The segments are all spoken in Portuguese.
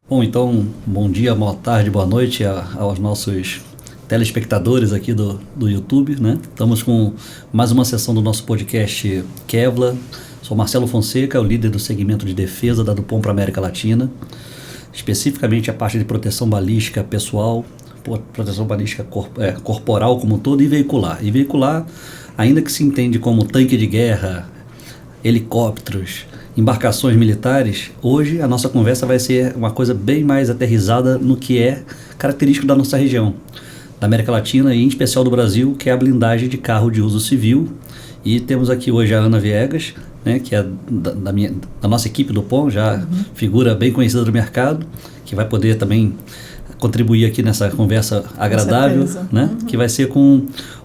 Bom, então, bom dia, boa tarde, boa noite aos nossos telespectadores aqui do YouTube, né? Estamos com mais uma sessão do nosso podcast Kevlar. Sou Marcelo Fonseca, o líder do segmento de defesa da Dupont para a América Latina, especificamente a parte de proteção balística pessoal, proteção balística corporal como um todo e veicular. E veicular, ainda que se entende como tanque de guerra, helicópteros, embarcações militares, hoje a nossa conversa vai ser uma coisa bem mais aterrissada no que é característico da nossa região, da América Latina e em especial do Brasil, que é a blindagem de carro de uso civil. E temos aqui hoje a Ana Viegas, né, que é da nossa equipe do POM, já figura bem conhecida do mercado, que vai poder também contribuir aqui nessa conversa agradável, né, que vai ser com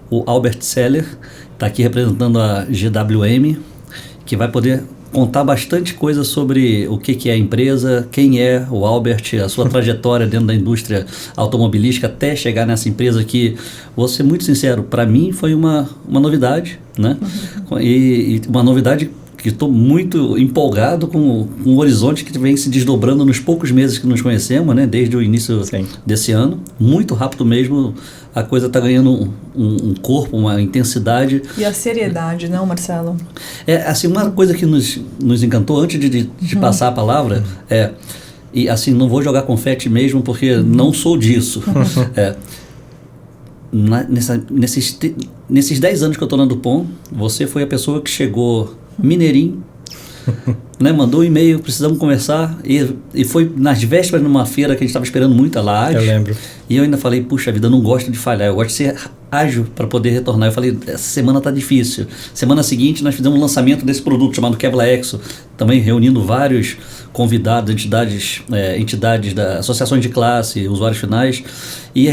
o Albert Seller, está aqui representando a GWM, que vai poder contar bastante coisa sobre o que é a empresa, quem é o Albert, a sua trajetória dentro da indústria automobilística até chegar nessa empresa que, vou ser muito sincero, para mim foi uma novidade, né? E uma novidade que estou muito empolgado com o horizonte que vem se desdobrando nos poucos meses que nos conhecemos, né? Desde o início desse ano. Muito rápido mesmo, a coisa está ganhando um corpo, uma intensidade. E a seriedade, não, Marcelo? Assim, uma coisa que nos encantou, antes de passar a palavra, e assim, não vou jogar confete mesmo, porque não sou disso. Nesses 10 anos que eu estou na Dupont, você foi a pessoa que chegou mineirinho, né, mandou um e-mail, precisamos conversar, e foi nas vésperas numa feira que a gente estava esperando muito a laje. Eu lembro. E eu ainda falei, puxa vida, eu não gosto de falhar, eu gosto de ser ágil para poder retornar. Eu falei, essa semana tá difícil. Semana seguinte nós fizemos um lançamento desse produto chamado Kevlar Exo, também reunindo vários convidados, entidades da associações de classe, usuários finais, e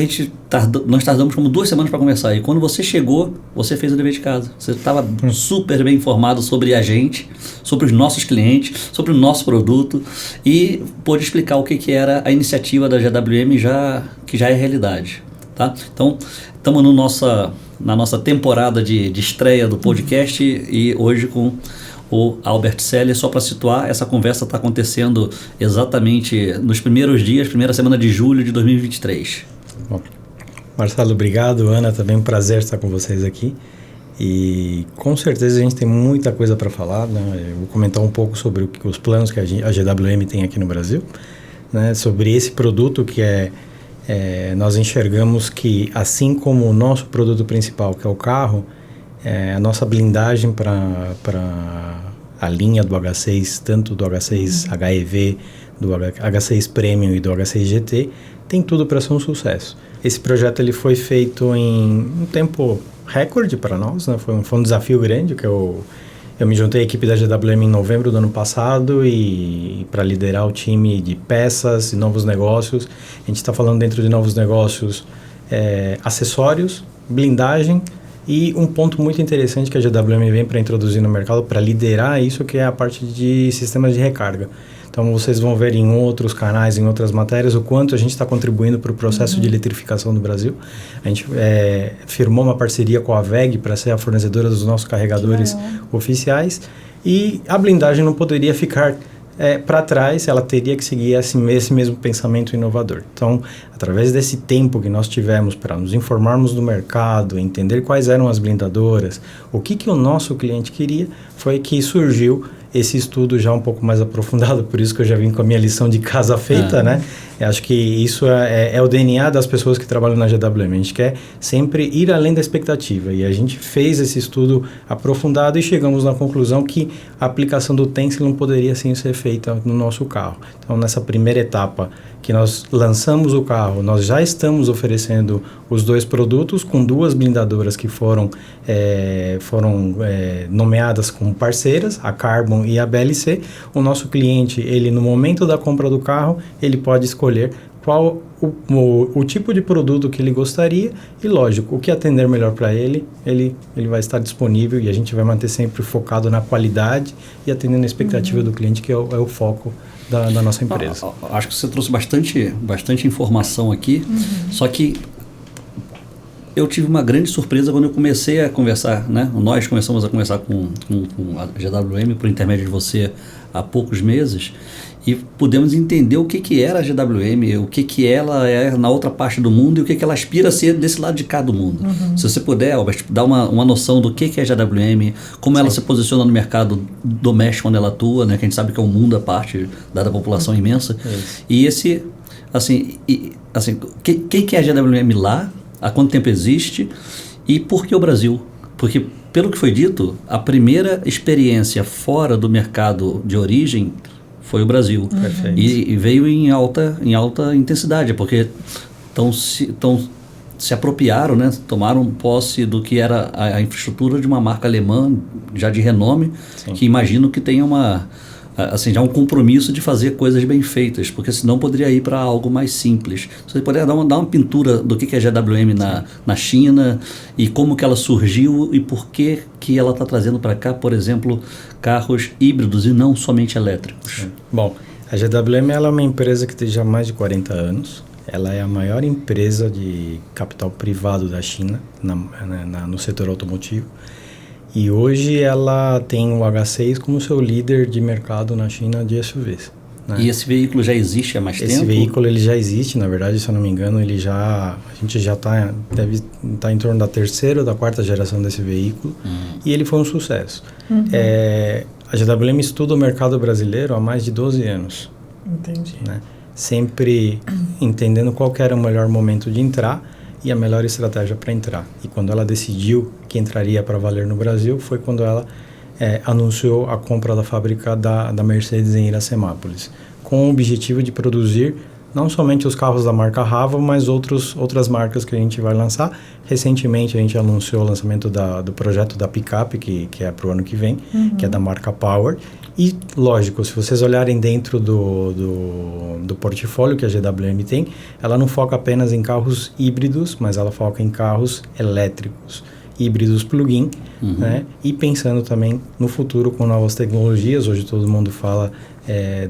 nós tardamos como 2 semanas para conversar. E quando você chegou, você fez o dever de casa. Você estava super bem informado sobre a gente, sobre os nossos clientes, sobre o nosso produto, e pôde explicar o que era a iniciativa da GWM que já é realidade. Tá? Então, estamos na nossa temporada de estreia do podcast e hoje com o Albert Seller. Só para situar, essa conversa está acontecendo exatamente nos primeiros dias, primeira semana de julho de 2023. Bom, Marcelo, obrigado. Ana, também um prazer estar com vocês aqui. E com certeza a gente tem muita coisa para falar, né? Eu vou comentar um pouco sobre os planos que a GWM tem aqui no Brasil, né? Sobre esse produto que nós enxergamos que, assim como o nosso produto principal, que é o carro, a nossa blindagem para a linha do H6, tanto do H6 HEV, do H6 Premium e do H6 GT, tem tudo para ser um sucesso. Esse projeto ele foi feito em um tempo recorde para nós, né? Foi um desafio grande, que eu me juntei à equipe da GWM em novembro do ano passado e para liderar o time de peças e novos negócios. A gente está falando dentro de novos negócios, acessórios, blindagem e um ponto muito interessante que a GWM vem para introduzir no mercado, para liderar isso, que é a parte de sistemas de recarga. Então, vocês vão ver em outros canais, em outras matérias, o quanto a gente está contribuindo para o processo de eletrificação do Brasil. A gente firmou uma parceria com a WEG para ser a fornecedora dos nossos carregadores oficiais. E a blindagem não poderia ficar para trás, ela teria que seguir esse mesmo pensamento inovador. Então, através desse tempo que nós tivemos para nos informarmos do mercado, entender quais eram as blindadoras, o que o nosso cliente queria, foi que surgiu esse estudo já um pouco mais aprofundado, por isso que eu já vim com a minha lição de casa feita, né? Eu acho que isso é o DNA das pessoas que trabalham na GWM. A gente quer sempre ir além da expectativa, e a gente fez esse estudo aprofundado e chegamos na conclusão que a aplicação do Tencel não poderia sim ser feita no nosso carro. Então, nessa primeira etapa que nós lançamos o carro, nós já estamos oferecendo os 2 produtos com 2 blindadoras que foram nomeadas como parceiras, a Carbon e a BLC. O nosso cliente, ele no momento da compra do carro, ele pode escolher qual o tipo de produto que ele gostaria e, lógico, o que atender melhor para ele vai estar disponível, e a gente vai manter sempre focado na qualidade e atendendo a expectativa do cliente, que é o foco da nossa empresa. Acho que você trouxe bastante informação aqui, só que eu tive uma grande surpresa quando eu comecei a conversar, né? Nós começamos a conversar com a GWM por intermédio de você, há poucos meses, e pudemos entender o que era a GWM, o que ela é na outra parte do mundo e o que ela aspira a ser desse lado de cá do mundo. Se você puder, Albert, dar uma noção do que é a GWM, como ela se posiciona no mercado doméstico onde ela atua, né, que a gente sabe que é um mundo à parte, dada a população imensa. E esse, quem que é a GWM lá, há quanto tempo existe e por que o Brasil? Porque, pelo que foi dito, a primeira experiência fora do mercado de origem foi o Brasil. E veio em alta intensidade, porque se apropriaram, né? Tomaram posse do que era a infraestrutura de uma marca alemã, já de renome, que imagino que tenha já um compromisso de fazer coisas bem feitas, porque senão poderia ir para algo mais simples. Você poderia dar uma pintura do que é GWM na China e como que ela surgiu e por que ela está trazendo para cá, por exemplo, carros híbridos e não somente elétricos. Bom, a GWM ela é uma empresa que tem já mais de 40 anos. Ela é a maior empresa de capital privado da China no setor automotivo. E hoje ela tem o H6 como seu líder de mercado na China de SUVs. Né? E esse veículo já existe há mais tempo? Esse veículo ele já existe, na verdade, se eu não me engano, a gente já deve estar em torno da terceira ou da quarta geração desse veículo. E ele foi um sucesso. A GWM estuda o mercado brasileiro há mais de 12 anos. Entendi. Né? Sempre entendendo qual que era o melhor momento de entrar e a melhor estratégia para entrar. E quando ela decidiu que entraria para valer no Brasil, foi quando ela anunciou a compra da fábrica da Mercedes em Iracemápolis, com o objetivo de produzir não somente os carros da marca Haval, mas outras marcas que a gente vai lançar. Recentemente a gente anunciou o lançamento do projeto da picape, que é para o ano que vem, que é da marca Power. E, lógico, se vocês olharem dentro do portfólio que a GWM tem, ela não foca apenas em carros híbridos, mas ela foca em carros elétricos, híbridos plug-in, né? E pensando também no futuro com novas tecnologias. Hoje todo mundo fala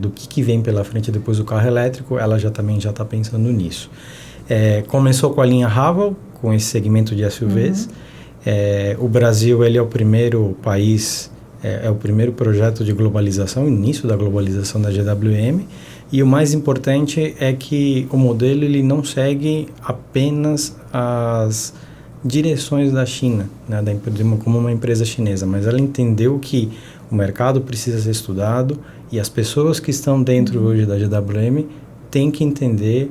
do que vem pela frente depois do carro elétrico, ela também já está pensando nisso. Começou com a linha Haval, com esse segmento de SUVs. O Brasil ele é o primeiro país... É o primeiro projeto de globalização, início da globalização da GWM, e o mais importante é que o modelo ele não segue apenas as direções da China, né, como uma empresa chinesa, mas ela entendeu que o mercado precisa ser estudado e as pessoas que estão dentro hoje da GWM têm que entender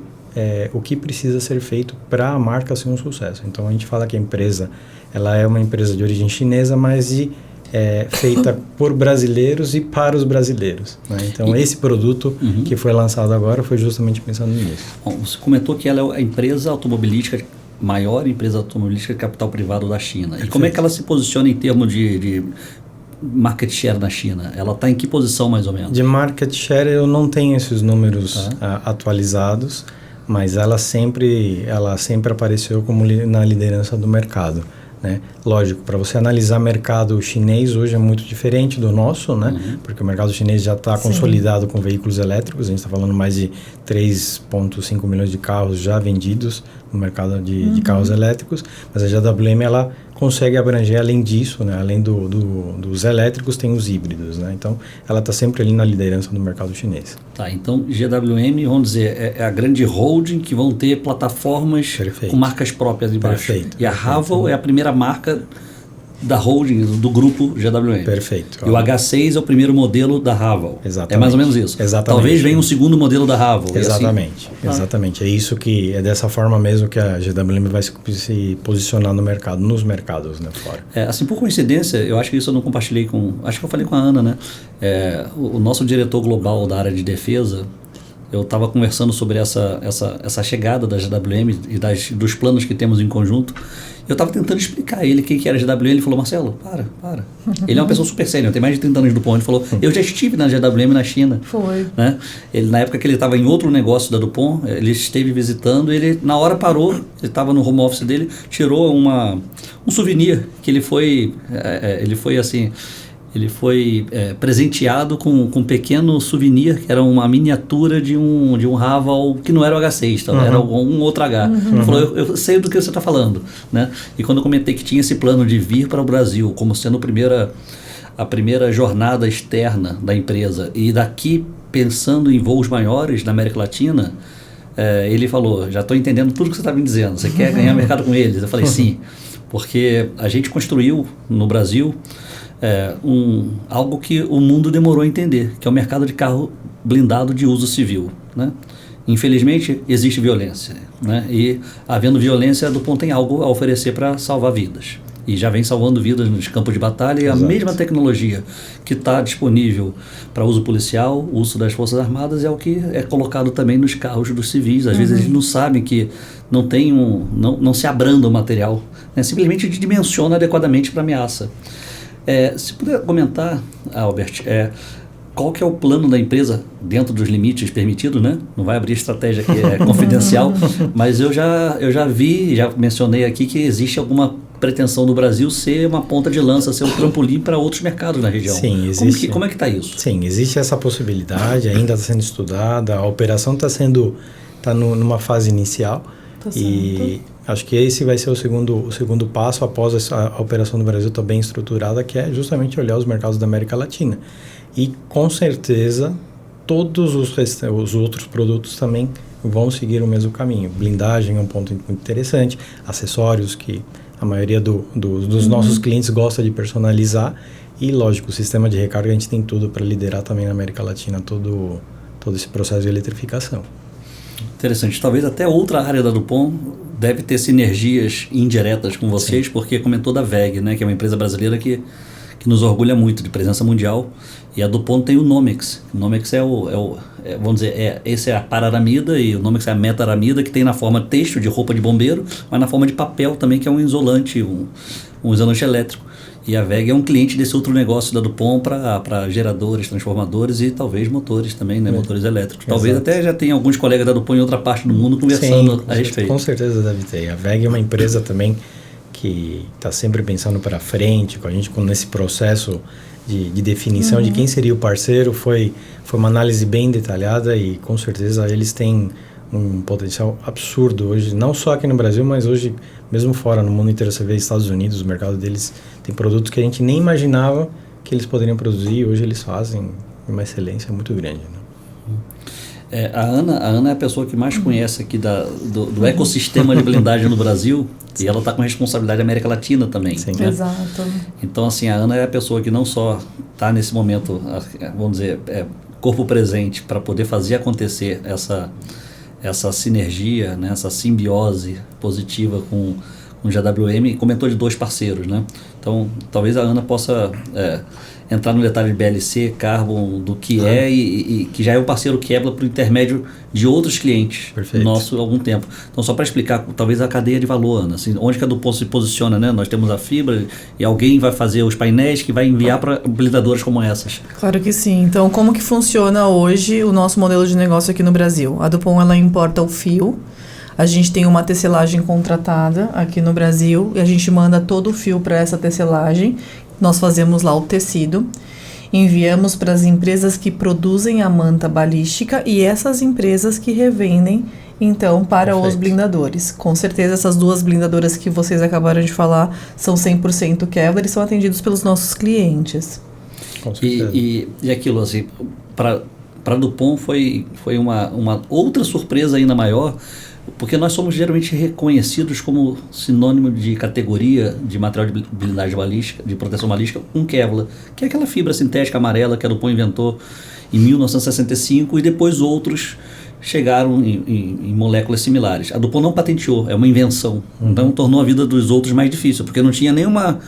o que precisa ser feito para a marca ser um sucesso. Então a gente fala que a empresa ela é uma empresa de origem chinesa, mas feita por brasileiros e para os brasileiros. Né? Então, esse produto que foi lançado agora foi justamente pensando nisso. Bom, você comentou que ela é a empresa automobilística, maior empresa automobilística de capital privado da China. Perfeito. E como é que ela se posiciona em termos de market share na China? Ela está em que posição, mais ou menos? De market share, eu não tenho esses números atualizados, mas ela sempre apareceu como na liderança do mercado. Né? Lógico, para você analisar mercado chinês hoje é muito diferente do nosso, né? Porque o mercado chinês já está consolidado com veículos elétricos. A gente está falando mais de 3,5 milhões de carros já vendidos no mercado de carros elétricos, mas a GWM ela consegue abranger além disso, né? Além dos elétricos tem os híbridos, né? Então ela está sempre ali na liderança do mercado chinês. Tá, então GWM, vamos dizer, é a grande holding que vão ter plataformas com marcas próprias embaixo. Perfeito. E a Haval é a primeira marca da holding, do grupo GWM. Perfeito. E o H6 é o primeiro modelo da Haval. Exatamente. É mais ou menos isso. Exatamente. Talvez venha um segundo modelo da Haval. Exatamente. Assim. Exatamente. É isso que é dessa forma mesmo que a GWM vai se posicionar no mercado, nos mercados, né, fora. Assim, por coincidência, eu acho que isso eu não compartilhei acho que eu falei com a Ana, né? O nosso diretor global da área de defesa, eu estava conversando sobre essa chegada da GWM e dos planos que temos em conjunto. Eu estava tentando explicar a ele o que era a GWM. Ele falou: Marcelo, para. Ele é uma pessoa super séria, tem mais de 30 anos do Dupont. Ele falou: eu já estive na GWM na China. Foi. Né? Na época que ele estava em outro negócio da Dupont, ele esteve visitando, ele na hora parou, ele estava no home office dele, tirou um souvenir que ele foi presenteado com um pequeno souvenir, que era uma miniatura de um Haval que não era o H6, tá? Era um outro H. Ele falou: eu sei do que você está falando. Né? E quando eu comentei que tinha esse plano de vir para o Brasil como sendo a primeira jornada externa da empresa e daqui pensando em voos maiores na América Latina, ele falou, já estou entendendo tudo que você está me dizendo, você quer ganhar mercado com eles? Eu falei, sim, porque a gente construiu no Brasil algo que o mundo demorou a entender, que é o mercado de carro blindado de uso civil, né? Infelizmente, existe violência, né? E havendo violência, a DuPont tem algo a oferecer para salvar vidas. E já vem salvando vidas nos campos de batalha. E Exato. a mesma tecnologia que está disponível para uso policial, uso das Forças Armadas, é o que é colocado também nos carros dos civis. Às vezes eles não sabem que não tem não se abranda o material, né? Simplesmente dimensiona adequadamente para a ameaça. Se puder comentar, Albert, qual que é o plano da empresa dentro dos limites permitidos, né? Não vai abrir estratégia que é confidencial, mas eu já vi, já mencionei aqui que existe alguma pretensão do Brasil ser uma ponta de lança, ser um trampolim para outros mercados na região. Sim, existe. Como é que está isso? Sim, existe essa possibilidade, ainda está sendo estudada, a operação está numa fase inicial e acho que esse vai ser o segundo passo após a operação do Brasil estar bem estruturada, que é justamente olhar os mercados da América Latina. E com certeza todos os outros produtos também vão seguir o mesmo caminho. Blindagem é um ponto muito interessante, acessórios que a maioria dos nossos clientes gosta de personalizar e, lógico, o sistema de recarga a gente tem tudo para liderar também na América Latina todo esse processo de eletrificação. Interessante. Talvez até outra área da DuPont deve ter sinergias indiretas com vocês, sim, porque comentou da WEG, né, que é uma empresa brasileira que nos orgulha muito de presença mundial, e a DuPont tem o Nomex. O Nomex vamos dizer, esse é a pararamida e o Nomex é a metaramida, que tem na forma têxtil de roupa de bombeiro, mas na forma de papel também, que é um isolante, um isolante elétrico. E a WEG é um cliente desse outro negócio da DuPont para geradores, transformadores e talvez motores também, né, motores elétricos. Talvez até já tenha alguns colegas da DuPont em outra parte do mundo conversando a respeito. Com certeza deve ter. A WEG é uma empresa também que está sempre pensando para frente, com a gente nesse processo de definição de quem seria o parceiro. Foi uma análise bem detalhada e com certeza eles têm um potencial absurdo hoje, não só aqui no Brasil, mas hoje mesmo fora, no mundo inteiro. Você vê Estados Unidos, o mercado deles tem produtos que a gente nem imaginava que eles poderiam produzir e hoje eles fazem uma excelência muito grande, né? A Ana é a pessoa que mais conhece aqui do ecossistema de blindagem no Brasil. Sim. E ela está com responsabilidade da América Latina também. Sim, né? Exato. Então, assim, a Ana é a pessoa que não só está nesse momento, vamos dizer, corpo presente para poder fazer acontecer essa sinergia, né, essa simbiose positiva com o GWM, e comentou de 2 parceiros, né? Então, talvez a Ana possa entrar no detalhe de BLC, Carbon, do que e que já é o parceiro Kevlar por intermédio de outros clientes nossos há algum tempo. Então, só para explicar, talvez a cadeia de valor, Ana, assim, onde que a DuPont se posiciona, né? Nós temos a fibra e alguém vai fazer os painéis que vai enviar para blindadoras como essas. Claro que sim. Então, como que funciona hoje o nosso modelo de negócio aqui no Brasil? A DuPont, ela importa o fio. A gente tem uma tecelagem contratada aqui no Brasil e a gente manda todo o fio para essa tecelagem. Nós fazemos lá o tecido, enviamos para as empresas que produzem a manta balística e essas empresas que revendem, então, para os blindadores. Com certeza, essas 2 blindadoras que vocês acabaram de falar são 100% Kevlar e são atendidos pelos nossos clientes. Com certeza. E aquilo, assim, para a DuPont foi uma outra surpresa ainda maior, porque nós somos geralmente reconhecidos como sinônimo de categoria de material de blindagem balística, de proteção balística, com Kevlar, que é aquela fibra sintética amarela que a DuPont inventou em 1965 e depois outros chegaram em moléculas similares. A DuPont não patenteou, é uma invenção, então tornou a vida dos outros mais difícil, porque não tinha nenhuma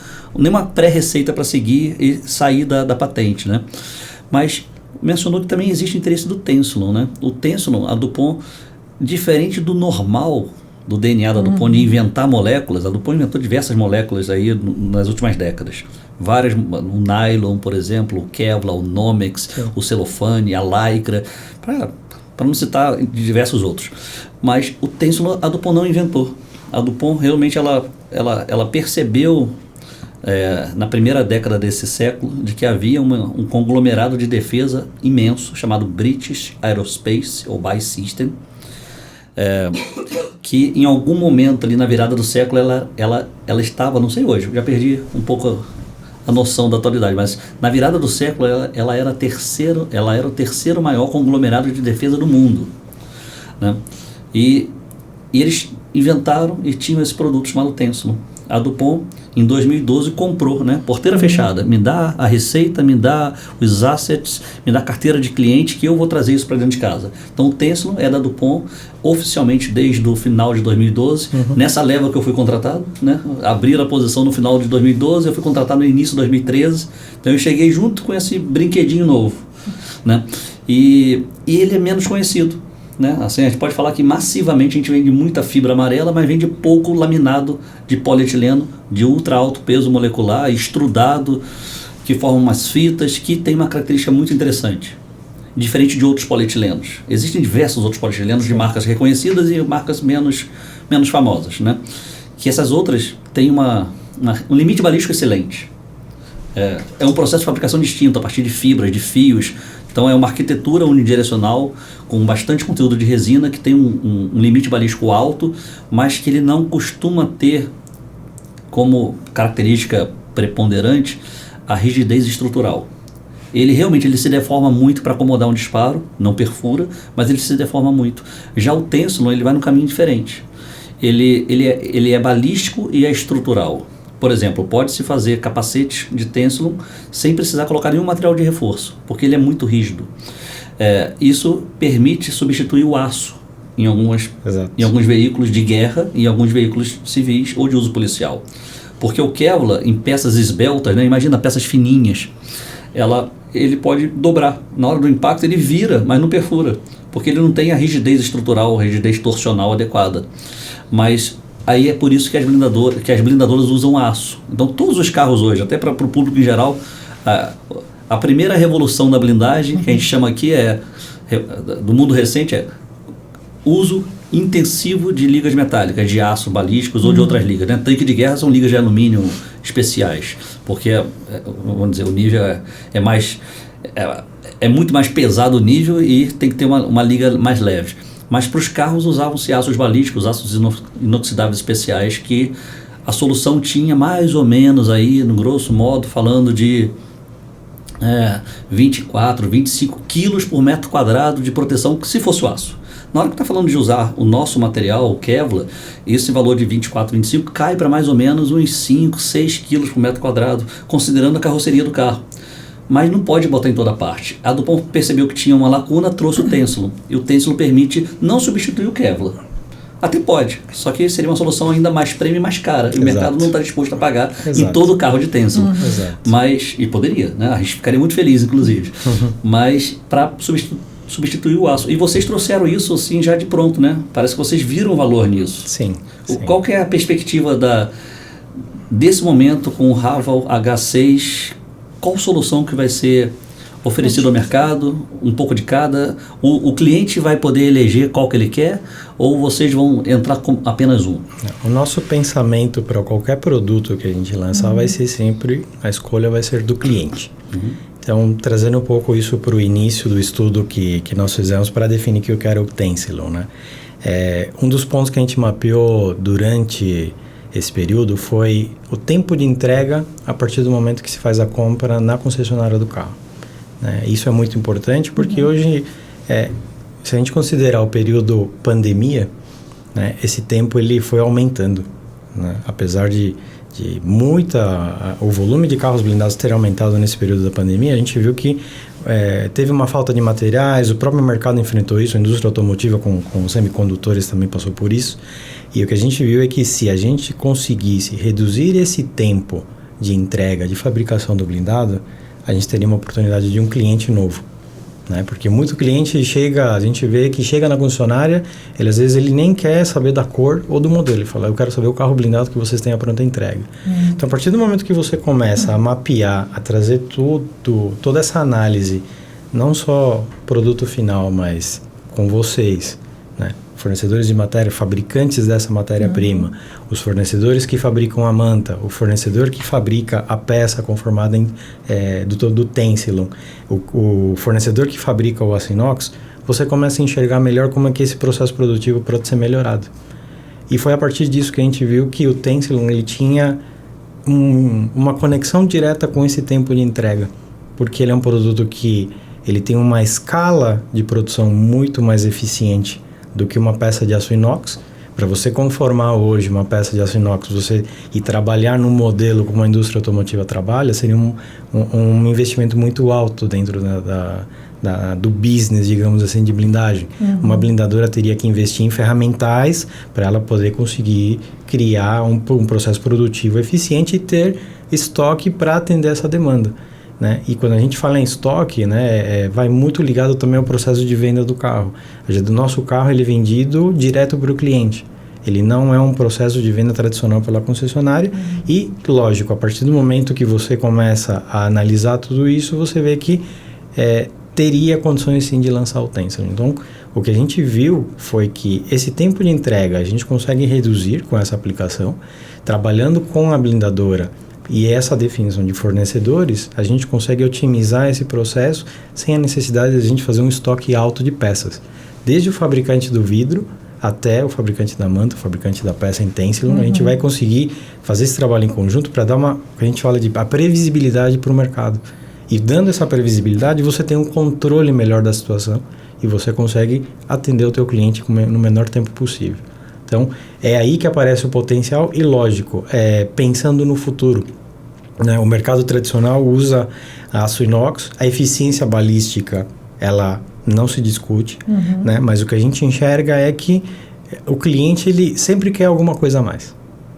pré-receita para seguir e sair da patente, né? Mas mencionou que também existe interesse do Tensilon, né? O Tensilon, a DuPont, diferente do normal do DNA da DuPont de inventar moléculas, a DuPont inventou diversas moléculas aí nas últimas décadas. Várias, o nylon, por exemplo, o Kevlar, o Nomex, o celofane, a lycra, para não citar diversos outros. Mas o Tensilon a DuPont não inventou. A DuPont realmente ela percebeu na primeira década desse século de que havia um conglomerado de defesa imenso chamado British Aerospace ou BAE System, que em algum momento ali na virada do século ela estava, não sei hoje, já perdi um pouco a noção da atualidade, mas na virada do século ela era o terceiro maior conglomerado de defesa do mundo, né? E eles inventaram e tinham esse produto chamado Tensilon. A DuPont, em 2012, comprou, né? Porteira fechada. Me dá a receita, me dá os assets, me dá a carteira de cliente que eu vou trazer isso para dentro de casa. Então, o Tensilon é da DuPont oficialmente desde o final de 2012. Nessa leva que eu fui contratado, né? Abriram a posição no final de 2012, eu fui contratado no início de 2013. Então, eu cheguei junto com esse brinquedinho novo, né? E ele é menos conhecido, né? Assim, a gente pode falar que massivamente a gente vende muita fibra amarela, mas vende pouco laminado de polietileno de ultra alto peso molecular, extrudado, que forma umas fitas, que tem uma característica muito interessante, diferente de outros polietilenos. Existem diversos outros polietilenos de marcas reconhecidas e marcas menos famosas, né? Que essas outras têm um limite balístico excelente. É um processo de fabricação distinto a partir de fibras, de fios. Então é uma arquitetura unidirecional com bastante conteúdo de resina que tem um limite balístico alto, mas que ele não costuma ter como característica preponderante a rigidez estrutural. Ele se deforma muito para acomodar um disparo, não perfura, mas ele se deforma muito. Já o Tensilon, ele vai num caminho diferente. Ele é balístico e é estrutural. Por exemplo, pode-se fazer capacetes de Tensilon sem precisar colocar nenhum material de reforço, porque ele é muito rígido. Isso permite substituir o aço em alguns veículos de guerra e em alguns veículos civis ou de uso policial. Porque o Kevlar, em peças esbeltas, né, imagina peças fininhas, ele pode dobrar. Na hora do impacto ele vira, mas não perfura, porque ele não tem a rigidez estrutural, a rigidez torsional adequada. Mas aí é por isso que as blindadoras usam aço. Então todos os carros hoje, até para o público em geral, a primeira revolução da blindagem, que a gente chama aqui do mundo recente, é uso intensivo de ligas metálicas, de aço, balísticos ou de outras ligas, né? Tanque de guerra são ligas de alumínio especiais, porque vamos dizer, o nível é muito mais pesado o nível e tem que ter uma liga mais leve. Mas para os carros usavam-se aços balísticos, aços inoxidáveis especiais, que a solução tinha mais ou menos aí, no grosso modo, falando de 24, 25 quilos por metro quadrado de proteção, se fosse o aço. Na hora que está falando de usar o nosso material, o Kevlar, esse valor de 24, 25 cai para mais ou menos uns 5, 6 quilos por metro quadrado, considerando a carroceria do carro. Mas não pode botar em toda parte. A DuPont percebeu que tinha uma lacuna, trouxe o Tensilon. E o Tensilon permite não substituir o Kevlar. Até pode, só que seria uma solução ainda mais premium e mais cara. E o mercado não está disposto a pagar em todo o carro de Tensilon. Mas, e poderia, né? A gente ficaria muito feliz, inclusive. Mas para substituir o aço. E vocês trouxeram isso assim já de pronto, né? Parece que vocês viram o valor nisso. Sim. Qual que é a perspectiva desse momento com o Haval H6? Qual solução que vai ser oferecida ao mercado? Um pouco de cada? O cliente vai poder eleger qual que ele quer? Ou vocês vão entrar com apenas um? O nosso pensamento para qualquer produto que a gente lançar vai ser sempre, a escolha vai ser do cliente. Então, trazendo um pouco isso para o início do estudo que nós fizemos para definir que eu quero o Tensilon, né? Um dos pontos que a gente mapeou durante esse período foi o tempo de entrega a partir do momento que se faz a compra na concessionária do carro, né? Isso é muito importante porque hoje, se a gente considerar o período pandemia, né, esse tempo ele foi aumentando, né? Apesar de o volume de carros blindados ter aumentado nesse período da pandemia, a gente viu que teve uma falta de materiais, o próprio mercado enfrentou isso, a indústria automotiva com semicondutores também passou por isso. E o que a gente viu é que se a gente conseguisse reduzir esse tempo de entrega, de fabricação do blindado, a gente teria uma oportunidade de um cliente novo, né? Porque muito cliente a gente vê que chega na concessionária, às vezes ele nem quer saber da cor ou do modelo, ele fala, eu quero saber o carro blindado que vocês têm a pronta entrega. Então, a partir do momento que você começa a mapear, a trazer toda essa análise, não só produto final, mas com vocês, né? Fornecedores de matéria, fabricantes dessa matéria-prima, os fornecedores que fabricam a manta, o fornecedor que fabrica a peça conformada do Tensilon, o fornecedor que fabrica o aço inox, você começa a enxergar melhor como é que esse processo produtivo pode ser melhorado. E foi a partir disso que a gente viu que o Tensilon ele tinha uma conexão direta com esse tempo de entrega, porque ele é um produto que ele tem uma escala de produção muito mais eficiente do que uma peça de aço inox. Para você conformar hoje uma peça de aço inox e trabalhar num modelo como a indústria automotiva trabalha, seria um investimento muito alto dentro do business, digamos assim, de blindagem. Uma blindadora teria que investir em ferramentais para ela poder conseguir criar um processo produtivo eficiente e ter estoque para atender essa demanda, né? E quando a gente fala em estoque, né, vai muito ligado também ao processo de venda do carro. O nosso carro ele é vendido direto para o cliente. Ele não é um processo de venda tradicional pela concessionária. E, lógico, a partir do momento que você começa a analisar tudo isso, você vê que teria condições sim de lançar o Tensor. Então, o que a gente viu foi que esse tempo de entrega a gente consegue reduzir com essa aplicação, trabalhando com a blindadora e essa definição de fornecedores, a gente consegue otimizar esse processo sem a necessidade de a gente fazer um estoque alto de peças. Desde o fabricante do vidro até o fabricante da manta, o fabricante da peça em Tensilon, a gente vai conseguir fazer esse trabalho em conjunto para dar o que a gente fala de a previsibilidade para o mercado. E dando essa previsibilidade, você tem um controle melhor da situação e você consegue atender o teu cliente no menor tempo possível. Então, é aí que aparece o potencial e, lógico, pensando no futuro, né? O mercado tradicional usa aço inox, a eficiência balística, ela não se discute, né? Mas o que a gente enxerga é que o cliente, ele sempre quer alguma coisa a mais.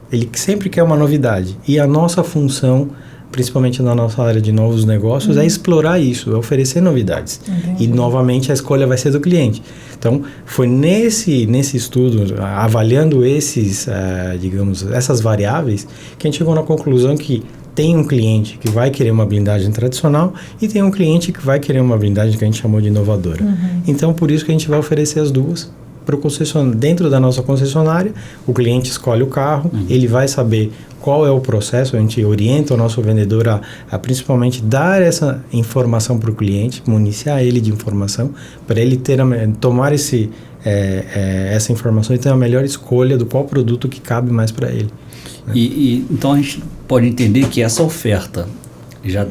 Ele sempre quer uma novidade. E a nossa função, principalmente na nossa área de novos negócios, é explorar isso, é oferecer novidades. E, novamente, a escolha vai ser do cliente. Então, foi nesse estudo, avaliando essas variáveis, que a gente chegou na conclusão que tem um cliente que vai querer uma blindagem tradicional e tem um cliente que vai querer uma blindagem que a gente chamou de inovadora. Então, por isso que a gente vai oferecer as duas para o concessionário. Dentro da nossa concessionária, o cliente escolhe o carro, ele vai saber qual é o processo, a gente orienta o nosso vendedor a principalmente dar essa informação para o cliente, municiar ele de informação, para ele tomar essa informação e ter a melhor escolha do qual produto que cabe mais para ele. Né? Então a gente pode entender que essa oferta já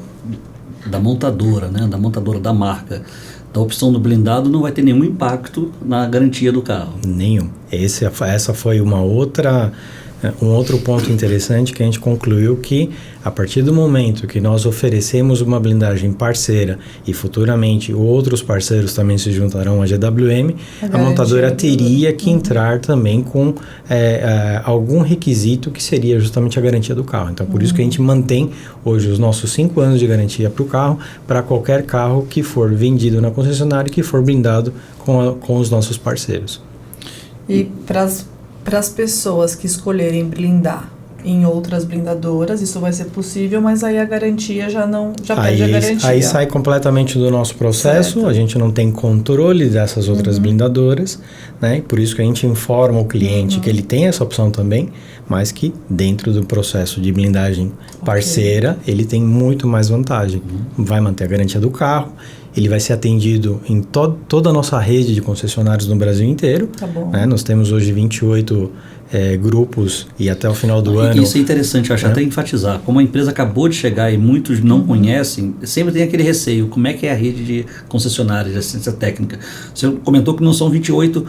da montadora, né, da marca, da opção do blindado não vai ter nenhum impacto na garantia do carro. Nenhum. Essa foi um outro ponto interessante que a gente concluiu que a partir do momento que nós oferecemos uma blindagem parceira e futuramente outros parceiros também se juntarão à GWM, a montadora teria que entrar também com algum requisito que seria justamente a garantia do carro. Então, por isso que a gente mantém hoje os nossos 5 anos de garantia para o carro, para qualquer carro que for vendido na concessionária e que for blindado com os nossos parceiros. E para as pessoas que escolherem blindar em outras blindadoras, isso vai ser possível, mas aí a garantia perde a garantia. Aí sai completamente do nosso processo, certo. A gente não tem controle dessas outras blindadoras, né? Por isso que a gente informa o cliente que ele tem essa opção também, mas que dentro do processo de blindagem parceira, ele tem muito mais vantagem. Vai manter a garantia do carro, ele vai ser atendido em toda a nossa rede de concessionários no Brasil inteiro. Tá bom. Né? Nós temos hoje 28 grupos e até o final do ano... Isso é interessante, eu acho até enfatizar. Como a empresa acabou de chegar e muitos não conhecem, sempre tem aquele receio. Como é que é a rede de concessionárias de assistência técnica? Você comentou que não são 28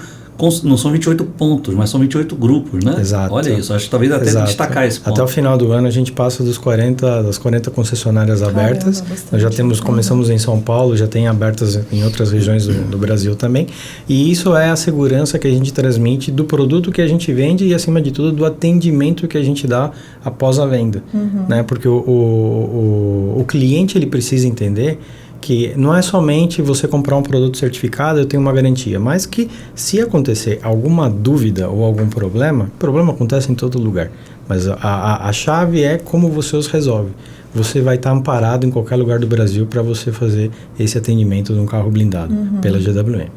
pontos, mas são 28 grupos, né? Exato. Olha isso, acho que talvez até destacar esse ponto. Até o final do ano a gente passa das 40 concessionárias abertas. Nós já começamos em São Paulo, já tem abertas em outras regiões do Brasil também. E isso é a segurança que a gente transmite do produto que a gente vende e, acima de tudo, do atendimento que a gente dá após a venda. Né? Porque o cliente ele precisa entender que não é somente você comprar um produto certificado, eu tenho uma garantia, mas que se acontecer alguma dúvida ou algum problema acontece em todo lugar, mas a chave é como você os resolve. Você vai estar amparado em qualquer lugar do Brasil para você fazer esse atendimento de um carro blindado pela GWM.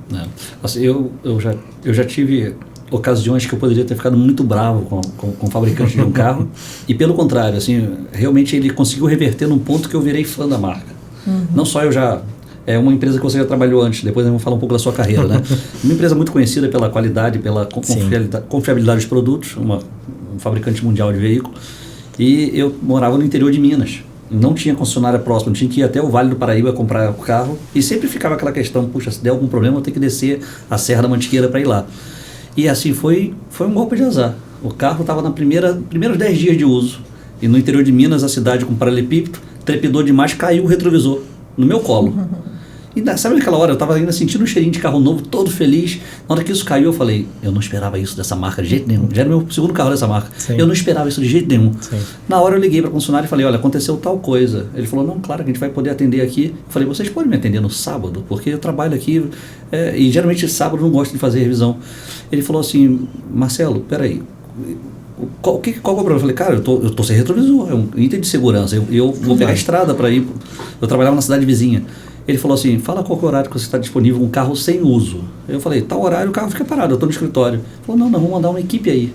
Assim, eu já tive ocasiões que eu poderia ter ficado muito bravo com o fabricante de um carro e pelo contrário, assim, realmente ele conseguiu reverter num ponto que eu virei fã da marca. Não só eu já... É uma empresa que você já trabalhou antes, depois eu vou falar um pouco da sua carreira, né? Uma empresa muito conhecida pela qualidade, pela confiabilidade dos produtos, um fabricante mundial de veículos. E eu morava no interior de Minas. Não tinha concessionária próxima, tinha que ir até o Vale do Paraíba comprar o carro. E sempre ficava aquela questão, puxa, se der algum problema eu tenho que descer a Serra da Mantiqueira para ir lá. E assim foi um golpe de azar. O carro estava nos primeiros 10 dias de uso. E no interior de Minas, a cidade com paralelepípedo, trepidou demais, caiu o retrovisor no meu colo. E sabe naquela hora, eu estava ainda sentindo um cheirinho de carro novo, todo feliz. Na hora que isso caiu, eu falei, eu não esperava isso dessa marca de jeito nenhum. Já era meu segundo carro dessa marca. Sim. Eu não esperava isso de jeito nenhum. Sim. Na hora eu liguei para a concessionária e falei, olha, aconteceu tal coisa. Ele falou, não, claro que a gente vai poder atender aqui. Eu falei, vocês podem me atender no sábado? Porque eu trabalho aqui e geralmente sábado eu não gosto de fazer revisão. Ele falou assim, Marcelo, peraí, qual é o problema? Eu falei, cara, eu tô sem retrovisor, é um item de segurança, eu vou pegar a estrada para ir. Eu trabalhava na cidade vizinha. Ele falou assim, fala qual que é o horário que você está disponível, um carro sem uso. Eu falei, tal horário o carro fica parado, eu estou no escritório. Ele falou, não, vamos mandar uma equipe aí.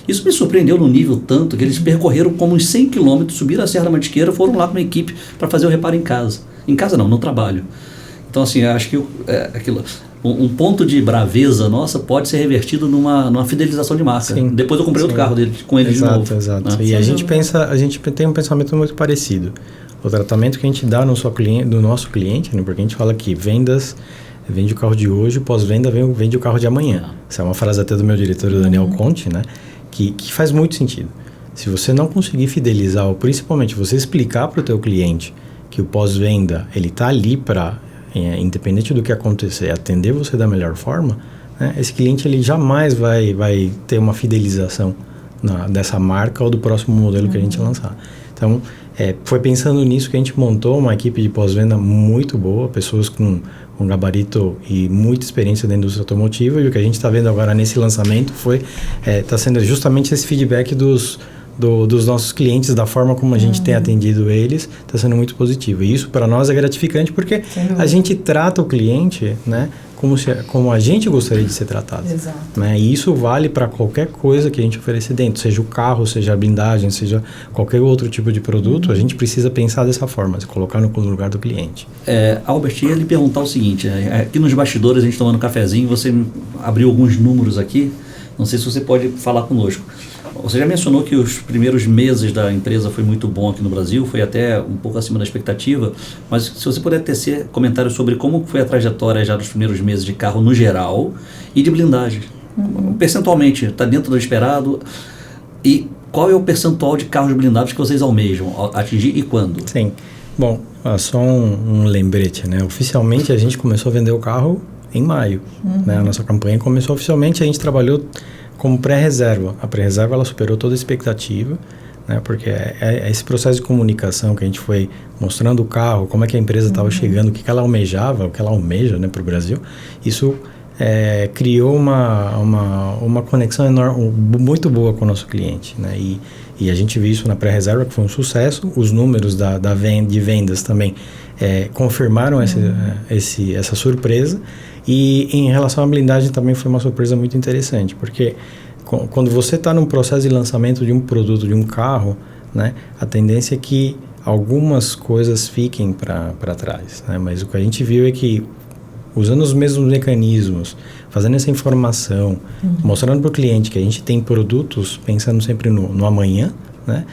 Isso me surpreendeu no nível tanto que eles percorreram como uns 100 quilômetros, subiram a Serra da Mantiqueira, foram lá com uma equipe para fazer o reparo em casa. Em casa não, no trabalho. Então assim, eu acho que um ponto de braveza nossa pode ser revertido numa fidelização de marca. Sim, depois eu comprei outro carro dele, com ele de novo. Exato. Né? E a gente tem um pensamento muito parecido. O tratamento que a gente dá no nosso cliente, né, porque a gente fala que vendas vende o carro de hoje, pós-venda vende o carro de amanhã. Essa é uma frase até do meu diretor, o Daniel Conte, né, que faz muito sentido. Se você não conseguir fidelizar, ou principalmente você explicar para o teu cliente que o pós-venda ele está ali para, independente do que acontecer, atender você da melhor forma, né, esse cliente ele jamais vai ter uma fidelização dessa marca ou do próximo modelo que a gente lançar. Então, foi pensando nisso que a gente montou uma equipe de pós-venda muito boa, pessoas com um gabarito e muita experiência da indústria automotiva, e o que a gente está vendo agora nesse lançamento está sendo justamente esse feedback dos nossos clientes, da forma como a gente tem atendido eles, está sendo muito positivo. E isso para nós é gratificante porque a gente trata o cliente, né, como a gente gostaria de ser tratado. Exato. Né? E isso vale para qualquer coisa que a gente oferecer dentro, seja o carro, seja a blindagem, seja qualquer outro tipo de produto, a gente precisa pensar dessa forma, se colocar no lugar do cliente. Albert, ia lhe perguntar o seguinte, aqui nos bastidores a gente tomando um cafezinho, você abriu alguns números aqui, não sei se você pode falar conosco. Você já mencionou que os primeiros meses da empresa foi muito bom aqui no Brasil, foi até um pouco acima da expectativa, mas se você puder tecer comentários sobre como foi a trajetória já dos primeiros meses de carro no geral e de blindagem. Percentualmente, está dentro do esperado? E qual é o percentual de carros blindados que vocês almejam atingir e quando? Sim. Bom, só um lembrete, né? Oficialmente a gente começou a vender o carro em maio. Né? A nossa campanha começou oficialmente, a gente trabalhou como pré-reserva. A pré-reserva ela superou toda a expectativa, né? Porque é esse processo de comunicação que a gente foi mostrando o carro, como é que a empresa estava chegando, o que ela almejava, o que ela almeja, né, para o Brasil. Isso criou uma conexão enorme, muito boa com o nosso cliente, né? E a gente viu isso na pré-reserva, que foi um sucesso. Os números de vendas também confirmaram essa surpresa. E em relação à blindagem também foi uma surpresa muito interessante, porque quando você está num processo de lançamento de um produto, de um carro, né, a tendência é que algumas coisas fiquem para trás, né? Mas o que a gente viu é que, usando os mesmos mecanismos, fazendo essa informação, mostrando para o cliente que a gente tem produtos pensando sempre no amanhã, né?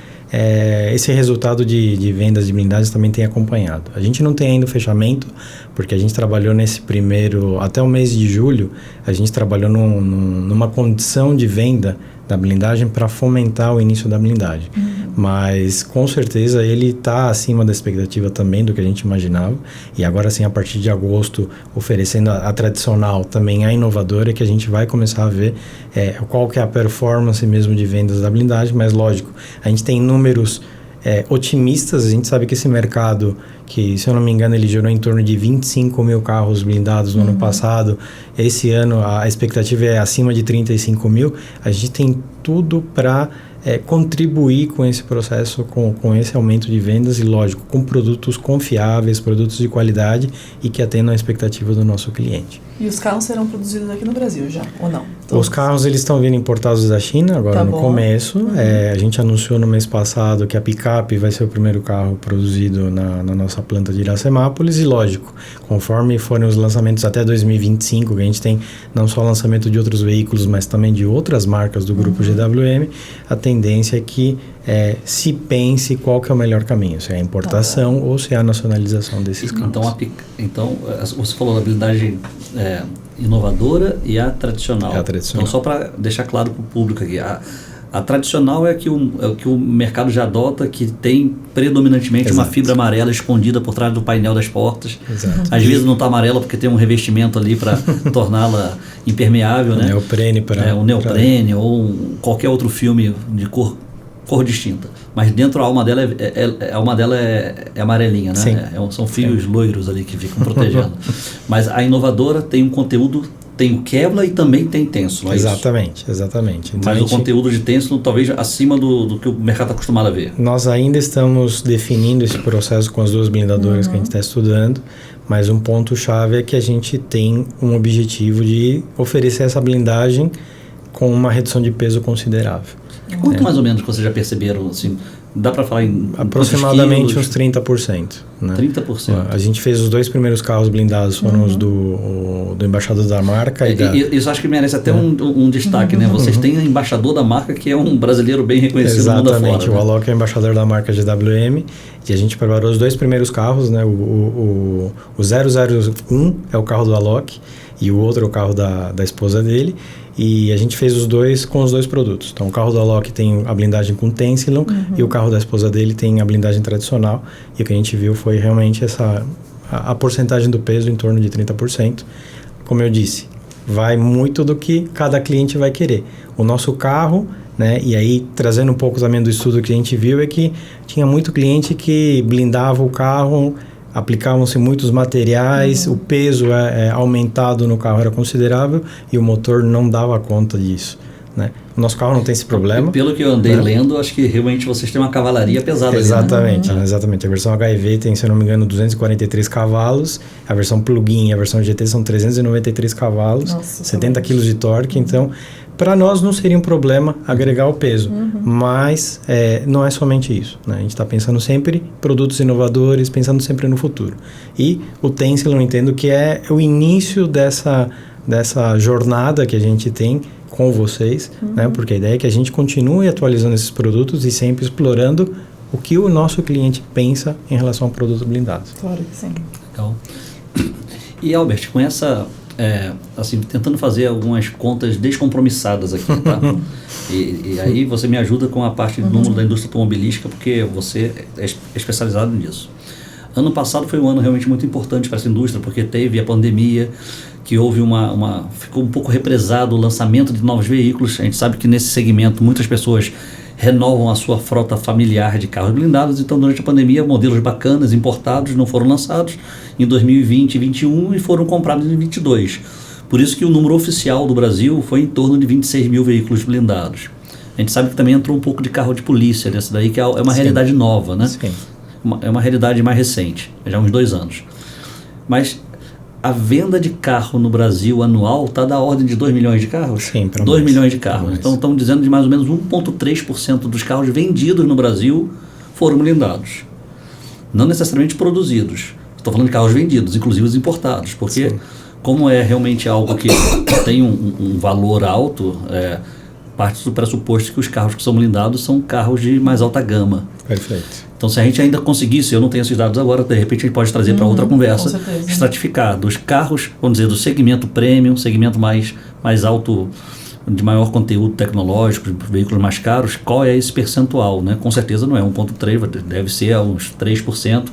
Esse resultado de vendas de blindagens também tem acompanhado. A gente não tem ainda o fechamento, porque a gente trabalhou nesse primeiro, até o mês de julho, a gente trabalhou numa condição de venda da blindagem para fomentar o início da blindagem. Mas, com certeza, ele está acima da expectativa também do que a gente imaginava. E agora sim, a partir de agosto, oferecendo a tradicional, também a inovadora, que a gente vai começar a ver qual que é a performance mesmo de vendas da blindagem. Mas, lógico, a gente tem números otimistas. A gente sabe que esse mercado, que, se eu não me engano, ele gerou em torno de 25 mil carros blindados no ano passado. Esse ano, a expectativa é acima de 35 mil. A gente tem tudo para contribuir com esse processo, com esse aumento de vendas e, lógico, com produtos confiáveis, produtos de qualidade e que atendam a expectativa do nosso cliente. E os carros serão produzidos aqui no Brasil já, ou não? Os carros eles estão vindo importados da China agora no começo. A gente anunciou no mês passado que a picape vai ser o primeiro carro produzido na nossa planta de Iracemápolis e, lógico, conforme forem os lançamentos até 2025, que a gente tem não só lançamento de outros veículos, mas também de outras marcas do grupo GWM, a tendência tendência é que se pense qual que é o melhor caminho, se é a importação ou se é a nacionalização desses carros. Então, você falou da habilidade inovadora e a tradicional. É a tradicional. Então, só para deixar claro para o público aqui, a tradicional é que o mercado já adota, que tem predominantemente uma fibra amarela escondida por trás do painel das portas. Exato. Às vezes não está amarela porque tem um revestimento ali para torná-la impermeável, né? Neoprene um neoprene ou qualquer outro filme de cor distinta. Mas dentro a alma dela é amarelinha, né? Sim. São fios loiros ali que ficam protegendo. Mas a inovadora tem um conteúdo, tem o Kevlar e também tem Tensilon. Exatamente. Então mas o conteúdo de Tensilon talvez acima do que o mercado está acostumado a ver. Nós ainda estamos definindo esse processo com as duas blindadoras que a gente está estudando, mas um ponto-chave é que a gente tem um objetivo de oferecer essa blindagem com uma redução de peso considerável. Quanto mais ou menos que vocês já perceberam, assim, dá para falar em aproximadamente uns 30%. Né? 30%. A gente fez os 2 primeiros carros blindados, foram os do embaixador da marca. Isso acho que merece até um destaque, né? Vocês têm o embaixador da marca, que é um brasileiro bem reconhecido no mundo afora. Exatamente, o Alok é o embaixador da marca GWM, e a gente preparou os 2 primeiros carros, né? O 001 é o carro do Alok, e o outro é o carro da esposa dele. E a gente fez os dois com os 2 produtos. Então, o carro do Alok tem a blindagem com Tensilon e o carro da esposa dele tem a blindagem tradicional. E o que a gente viu foi realmente a porcentagem do peso em torno de 30%. Como eu disse, vai muito do que cada cliente vai querer. O nosso carro, né, e aí trazendo um pouco também do estudo que a gente viu, é que tinha muito cliente que blindava o carro, aplicavam-se muitos materiais, o peso aumentado no carro era considerável e o motor não dava conta disso, né? O nosso carro não tem esse problema. E pelo que eu andei lendo, acho que realmente vocês têm uma cavalaria pesada. Exatamente, ali, né? Exatamente. A versão HIV tem, se eu não me engano, 243 cavalos, a versão plug-in e a versão GT são 393 cavalos, Nossa, 70 kg de torque, então para nós não seria um problema agregar o peso, mas não é somente isso, né? A gente está pensando sempre em produtos inovadores, pensando sempre no futuro. E o Tensilon, eu entendo que é o início dessa jornada que a gente tem com vocês, né? Porque a ideia é que a gente continue atualizando esses produtos e sempre explorando o que o nosso cliente pensa em relação a produtos blindados. Claro que sim. Legal. E Albert, com essa... assim, tentando fazer algumas contas descompromissadas aqui, tá? e aí você me ajuda com a parte do número da indústria automobilística, porque você é especializado nisso. Ano passado foi um ano realmente muito importante para essa indústria, porque teve a pandemia, que houve ficou um pouco represado o lançamento de novos veículos. A gente sabe que nesse segmento muitas pessoas renovam a sua frota familiar de carros blindados, então durante a pandemia modelos bacanas, importados, não foram lançados em 2020 e 2021 e foram comprados em 2022. Por isso que o número oficial do Brasil foi em torno de 26 mil veículos blindados. A gente sabe que também entrou um pouco de carro de polícia nessa daí, que é uma realidade nova, né? Sim. É uma realidade mais recente, já há uns 2 anos. Mas a venda de carro no Brasil anual está da ordem de 2 milhões de carros? Sim, para 2 milhões de carros. Então estamos dizendo de mais ou menos 1,3% dos carros vendidos no Brasil foram blindados. Não necessariamente produzidos. Estou falando de carros vendidos, inclusive os importados. Porque como é realmente algo que tem um valor alto, parte do pressuposto que os carros que são blindados são carros de mais alta gama. Perfeito. Então, se a gente ainda conseguisse, eu não tenho esses dados agora, de repente a gente pode trazer para outra conversa, estratificar dos carros, vamos dizer, do segmento premium, segmento mais alto, de maior conteúdo tecnológico, veículos mais caros, qual é esse percentual, né? Com certeza não é 1,3%, deve ser uns 3%.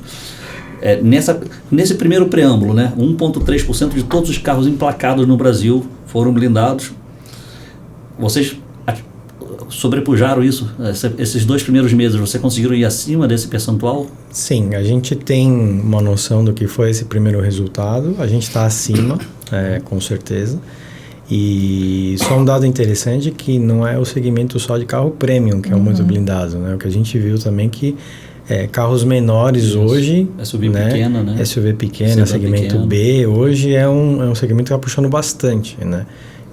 Nesse primeiro preâmbulo, né, 1,3% de todos os carros emplacados no Brasil foram blindados. Vocês sobrepujaram isso, esses 2 primeiros meses, vocês conseguiram ir acima desse percentual? Sim, a gente tem uma noção do que foi esse primeiro resultado, a gente está acima, com certeza. E só um dado interessante que não é o segmento só de carro premium, que é muito blindado, né? O que a gente viu também que carros menores hoje, SUV pequena, né? SUV pequena, segmento pequeno. B, hoje é um segmento que está puxando bastante, né?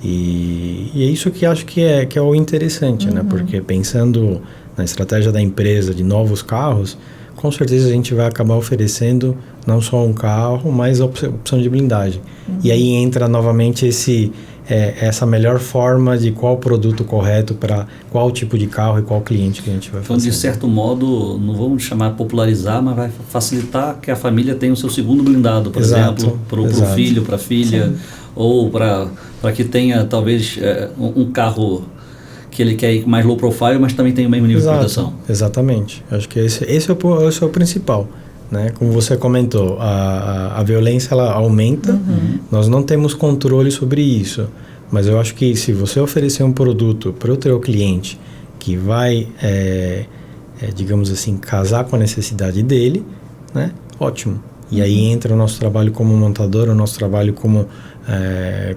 E é isso que acho que é o interessante, né? Porque pensando na estratégia da empresa de novos carros, com certeza a gente vai acabar oferecendo não só um carro, mas a opção de blindagem. E aí entra novamente essa melhor forma de qual produto correto para qual tipo de carro e qual cliente que a gente vai fazer. Então, de certo modo, não vamos chamar popularizar, mas vai facilitar que a família tenha o seu segundo blindado, por exemplo, para o filho, para a filha, sim, ou para que tenha talvez um carro que ele quer ir mais low profile, mas também tem o mesmo nível de proteção. Exatamente. Acho que esse é o principal. Né? Como você comentou, a violência ela aumenta, nós não temos controle sobre isso, mas eu acho que se você oferecer um produto para o teu cliente que vai, digamos assim, casar com a necessidade dele, né? Ótimo. E aí entra o nosso trabalho como montador, o nosso trabalho como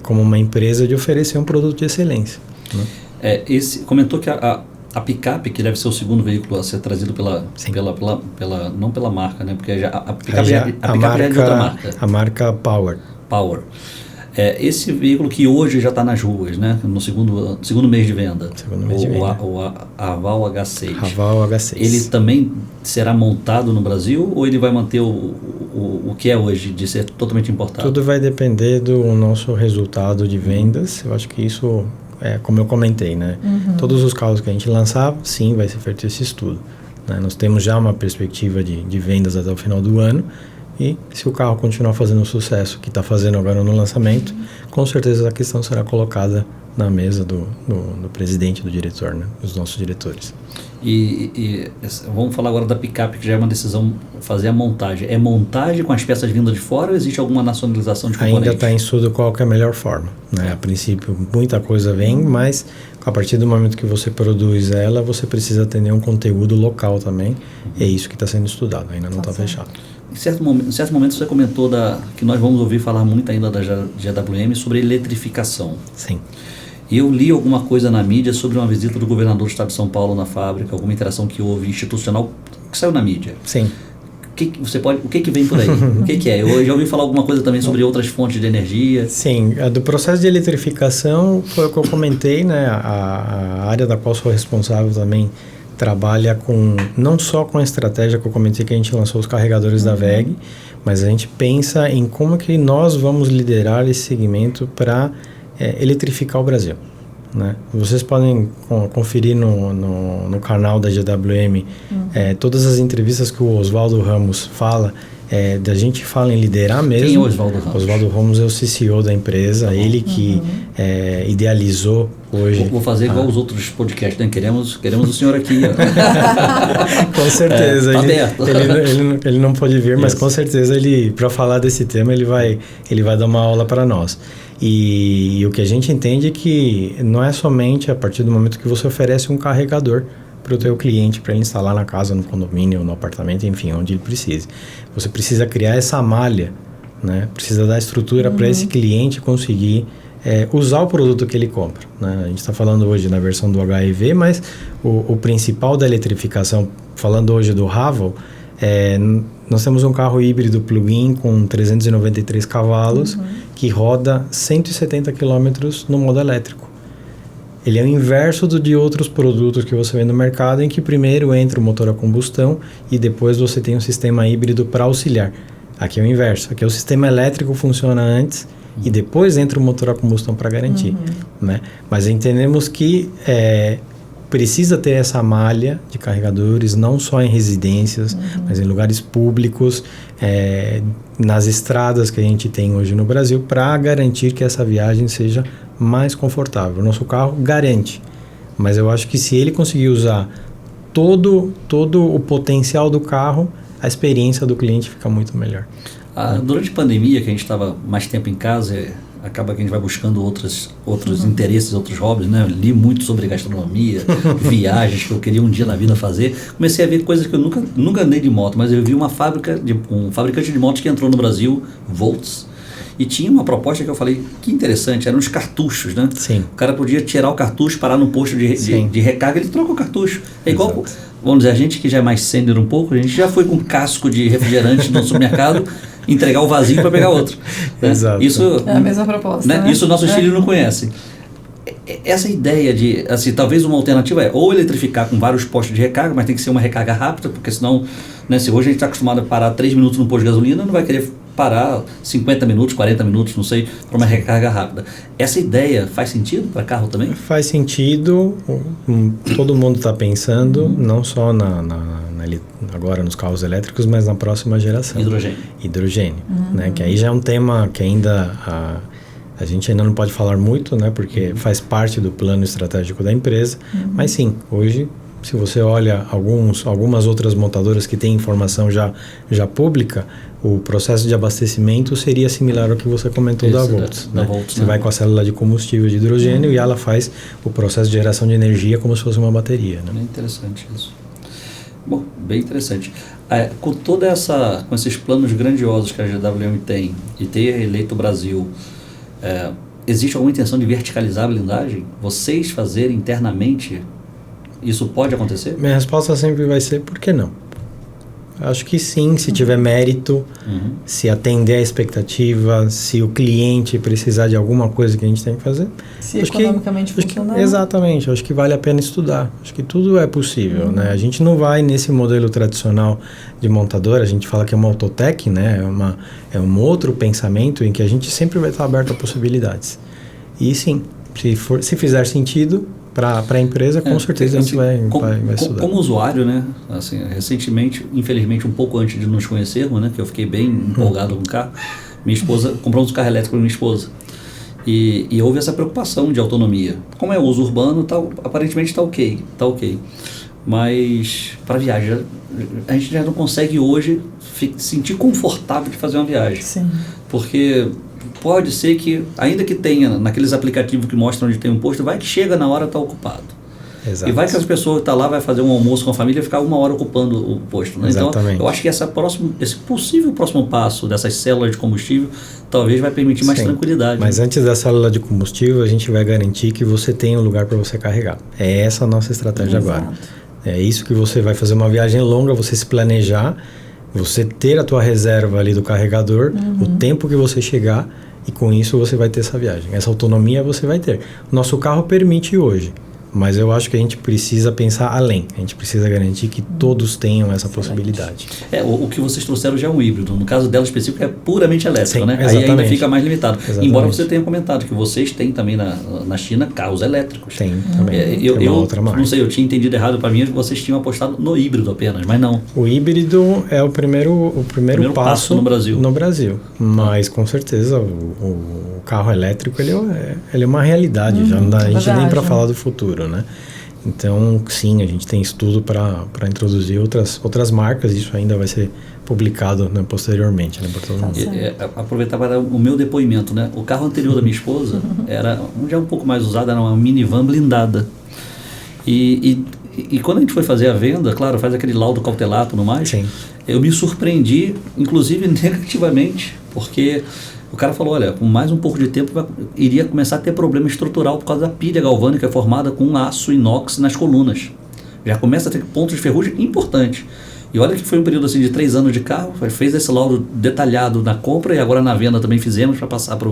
uma empresa de oferecer um produto de excelência. Né? Comentou que a picape, que deve ser o segundo veículo a ser trazido não pela marca, né? Porque a picape é de outra marca. A marca Power. Esse veículo que hoje já está nas ruas, né? No segundo mês de venda. O Haval H6. Haval H6. Ele também será montado no Brasil ou ele vai manter o que é hoje, de ser totalmente importado? Tudo vai depender do nosso resultado de vendas. Eu acho que isso... como eu comentei, né? Todos os carros que a gente lançar, sim, vai ser feito esse estudo. Né? Nós temos já uma perspectiva de vendas até o final do ano e se o carro continuar fazendo o sucesso que está fazendo agora no lançamento, com certeza a questão será colocada na mesa do presidente, do diretor, né? Dos nossos diretores. E vamos falar agora da picape, que já é uma decisão fazer a montagem. É montagem com as peças vindas de fora ou existe alguma nacionalização de componentes? Ainda está em estudo qual que é a melhor forma. Né? A princípio, muita coisa vem, mas a partir do momento que você produz ela, você precisa ter um conteúdo local também. É isso que está sendo estudado, ainda não está fechado. Em certo momento você comentou que nós vamos ouvir falar muito ainda da GWM sobre eletrificação. Sim. Eu li alguma coisa na mídia sobre uma visita do governador do estado de São Paulo na fábrica, alguma interação que houve institucional que saiu na mídia. Sim. O que vem por aí? O que é? Eu já ouvi falar alguma coisa também sobre outras fontes de energia. Sim, do processo de eletrificação foi o que eu comentei, né? A área da qual sou responsável também trabalha não só com a estratégia que eu comentei que a gente lançou os carregadores da WEG, mas a gente pensa em como que nós vamos liderar esse segmento para eletrificar o Brasil. Né? Vocês podem conferir no canal da GWM todas as entrevistas que o Oswaldo Ramos fala. Da gente fala em liderar mesmo. Quem é o Oswaldo Ramos? Oswaldo Ramos é o CCO da empresa, ele que idealizou hoje. Vou fazer igual os outros podcasts, né? Queremos o senhor aqui. Com certeza. Tá aberto. Ele não pode vir, mas com certeza para falar desse tema ele vai dar uma aula para nós. E o que a gente entende é que não é somente a partir do momento que você oferece um carregador para o teu cliente, para ele instalar na casa, no condomínio, no apartamento, enfim, onde ele precise. Você precisa criar essa malha, né? Precisa dar estrutura para esse cliente conseguir usar o produto que ele compra. Né? A gente está falando hoje na versão do HEV, mas o principal da eletrificação, falando hoje do Haval, nós temos um carro híbrido plug-in com 393 cavalos que roda 170 km no modo elétrico. Ele é o inverso de outros produtos que você vê no mercado, em que primeiro entra o motor a combustão e depois você tem um sistema híbrido para auxiliar. Aqui é o inverso. Aqui o sistema elétrico funciona antes e depois entra o motor a combustão para garantir. Né? Mas entendemos que precisa ter essa malha de carregadores, não só em residências, mas em lugares públicos, nas estradas que a gente tem hoje no Brasil, para garantir que essa viagem seja mais confortável. O nosso carro garante, mas eu acho que se ele conseguir usar todo o potencial do carro, a experiência do cliente fica muito melhor. Durante a pandemia, que a gente estava mais tempo em casa, acaba que a gente vai buscando outros interesses, outros hobbies, né? Li muito sobre gastronomia, viagens que eu queria um dia na vida fazer. Comecei a ver coisas que eu nunca andei de moto, mas eu vi um fabricante de motos que entrou no Brasil, Volts, e tinha uma proposta que eu falei, que interessante, eram os cartuchos, né? Sim. O cara podia tirar o cartucho, parar no posto de recarga, ele troca o cartucho. É igual, vamos dizer, a gente que já é mais sênior um pouco, a gente já foi com casco de refrigerante no supermercado, entregar o vazio para pegar outro. Né? Exato. Isso é a mesma proposta. Né? Isso nossos filhos não conhecem. Essa ideia de, assim, talvez uma alternativa ou eletrificar com vários postos de recarga, mas tem que ser uma recarga rápida, porque senão né? Se hoje a gente está acostumado a parar 3 minutos no posto de gasolina, não vai querer parar 50 minutos, 40 minutos, não sei, para uma recarga rápida. Essa ideia faz sentido para carro também? Faz sentido, todo mundo está pensando, não só agora nos carros elétricos, mas na próxima geração. Hidrogênio, né? Que aí já é um tema que ainda a gente ainda não pode falar muito, né? Porque faz parte do plano estratégico da empresa, mas sim, hoje, se você olha algumas outras montadoras que têm informação já pública, o processo de abastecimento seria similar ao que você comentou da Volts. Né? Você vai com a célula de combustível de hidrogênio e ela faz o processo de geração de energia como se fosse uma bateria. Né? Bem interessante isso. Bom, bem interessante. Com esses planos grandiosos que a GWM tem e ter eleito o Brasil, existe alguma intenção de verticalizar a blindagem? Vocês fazerem internamente? Isso pode acontecer? Minha resposta sempre vai ser, por que não? Acho que sim, se tiver mérito, se atender à expectativa, se o cliente precisar de alguma coisa que a gente tem que fazer. Se economicamente funcionar. Exatamente, acho que vale a pena estudar. Acho que tudo é possível, né? A gente não vai nesse modelo tradicional de montadora, a gente fala que é uma autotech, né? É um outro pensamento em que a gente sempre vai estar aberto a possibilidades. E sim, se fizer sentido para a empresa, com certeza assim, a gente vai estudar. Como usuário, né? Assim, recentemente, infelizmente, um pouco antes de nos conhecermos, né? Que eu fiquei bem empolgado com o carro. Minha esposa comprou um carro elétrico para minha esposa. E houve essa preocupação de autonomia. Como é uso urbano, aparentemente está ok. Mas para viagem, a gente já não consegue hoje sentir confortável de fazer uma viagem. Sim. Porque pode ser que, ainda que tenha naqueles aplicativos que mostram onde tem um posto, vai que chega na hora está ocupado. Exato. E vai que as pessoas que estão lá vai fazer um almoço com a família e ficar 1 hora ocupando o posto. Né? Então, eu acho que esse possível próximo passo dessas células de combustível talvez vai permitir mais tranquilidade. Mas antes da célula de combustível, a gente vai garantir que você tenha um lugar para você carregar. É essa a nossa estratégia agora. É isso que você vai fazer uma viagem longa, você se planejar, você ter a tua reserva ali do carregador, o tempo que você chegar, e com isso você vai ter essa viagem. Essa autonomia você vai ter. Nosso carro permite hoje, mas eu acho que a gente precisa pensar além. A gente precisa garantir que todos tenham essa possibilidade. O que vocês trouxeram já é um híbrido. No caso dela específico é puramente elétrico, sim, né? Exatamente. Aí ainda fica mais limitado. Exatamente. Embora você tenha comentado que vocês têm também na China carros elétricos. Tem também. Eu outra marca. Não sei, eu tinha entendido errado. Para mim, vocês tinham apostado no híbrido apenas, mas não. O híbrido é o primeiro passo no Brasil. Mas com certeza o carro elétrico ele é uma realidade. Já não dá a gente nem para falar do futuro, né? Então, sim, a gente tem estudo para introduzir outras marcas. Isso ainda vai ser publicado, né, posteriormente. Né, aproveitar para dar o meu depoimento, né? O carro anterior da minha esposa era já um pouco mais usado, era uma minivan blindada. E quando a gente foi fazer a venda, claro, faz aquele laudo cautelar e tudo mais, sim. Eu me surpreendi, inclusive negativamente, porque o cara falou, olha, com mais um pouco de tempo iria começar a ter problema estrutural por causa da pilha galvânica formada com aço inox nas colunas. Já começa a ter pontos de ferrugem importantes. E olha que foi um período assim de 3 anos de carro, fez esse laudo detalhado na compra e agora na venda também fizemos para passar para